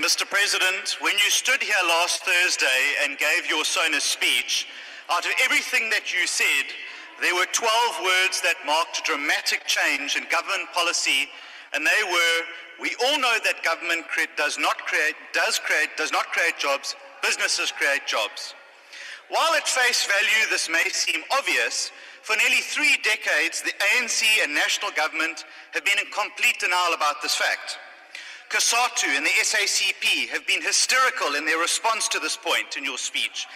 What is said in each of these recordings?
Mr. President, when you stood here last Thursday and gave your SONA speech, out of everything that you said, there were 12 words that marked dramatic change in government policy, and they were, we all know that government does not create jobs, businesses create jobs. While at face value this may seem obvious, for nearly 3 decades the ANC and national government have been in complete denial about this fact. COSATU and the SACP have been hysterical in their response to this point in your speech,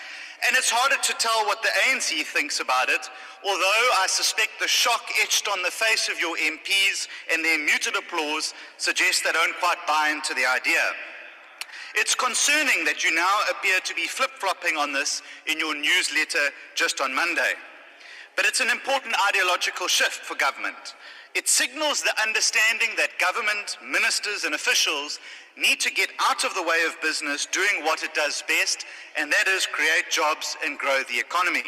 and it's harder to tell what the ANC thinks about it, although I suspect the shock etched on the face of your MPs and their muted applause suggests they don't quite buy into the idea. It's concerning that you now appear to be flip-flopping on this in your newsletter just on Monday. But it's an important ideological shift for government. It signals the understanding that government, ministers and officials need to get out of the way of business doing what it does best, and that is create jobs and grow the economy.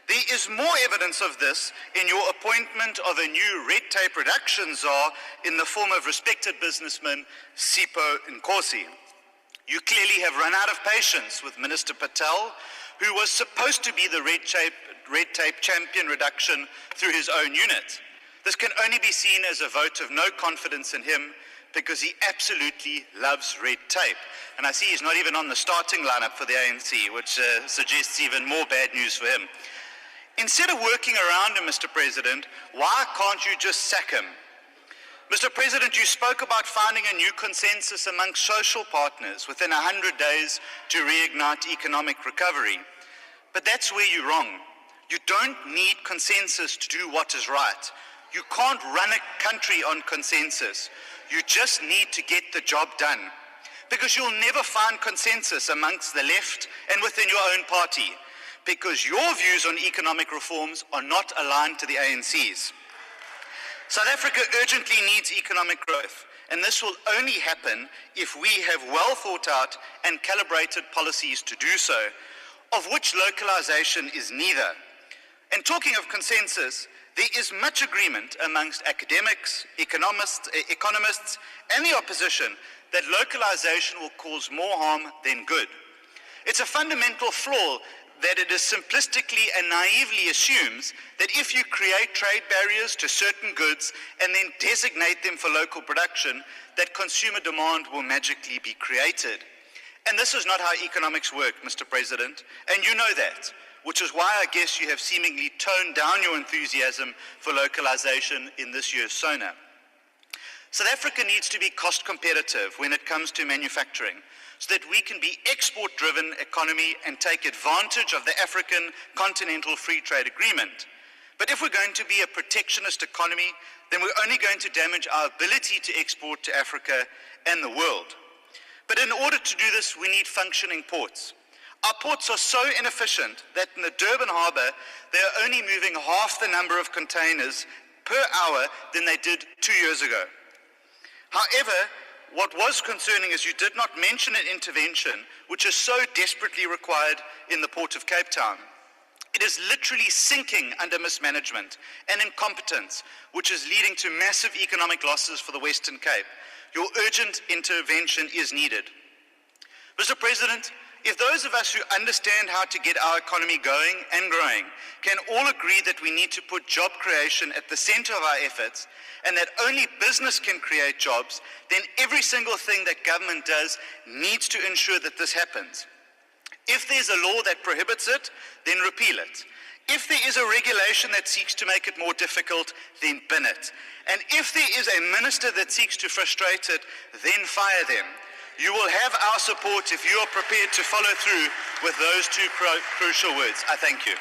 There is more evidence of this in your appointment of a new red tape reduction czar in the form of respected businessman Sipho Nkosi. You clearly have run out of patience with Minister Patel, who was supposed to be the red tape champion reduction through his own unit. This can only be seen as a vote of no confidence in him because he absolutely loves red tape. And I see he's not even on the starting lineup for the ANC, which suggests even more bad news for him. Instead of working around him, Mr. President, why can't you just sack him? Mr. President, you spoke about finding a new consensus amongst social partners within 100 days to reignite economic recovery. But that's where you're wrong. You don't need consensus to do what is right. You can't run a country on consensus. You just need to get the job done. Because you'll never find consensus amongst the left and within your own party. Because your views on economic reforms are not aligned to the ANC's. South Africa urgently needs economic growth, and this will only happen if we have well thought out and calibrated policies to do so, of which localization is neither. And talking of consensus, there is much agreement amongst academics, economists, and the opposition that localization will cause more harm than good. It's a fundamental flaw that it is simplistically and naively assumes that if you create trade barriers to certain goods and then designate them for local production, that consumer demand will magically be created. And this is not how economics work, Mr. President, and you know that, which is why I guess you have seemingly toned down your enthusiasm for localization in this year's SONA. South Africa needs to be cost competitive when it comes to manufacturing, so that we can be export-driven economy and take advantage of the African Continental Free Trade Agreement. But if we're going to be a protectionist economy, then we're only going to damage our ability to export to Africa and the world. But in order to do this, we need functioning ports. Our ports are so inefficient that in the Durban harbour, they are only moving half the number of containers per hour than they did 2 years ago. However, what was concerning is you did not mention an intervention which is so desperately required in the Port of Cape Town. It is literally sinking under mismanagement and incompetence, which is leading to massive economic losses for the Western Cape. Your urgent intervention is needed. Mr. President, if those of us who understand how to get our economy going and growing can all agree that we need to put job creation at the center of our efforts and that only business can create jobs, then every single thing that government does needs to ensure that this happens. If there's a law that prohibits it, then repeal it. If there is a regulation that seeks to make it more difficult, then bin it. And if there is a minister that seeks to frustrate it, then fire them. You will have our support if you are prepared to follow through with those two crucial words. I thank you.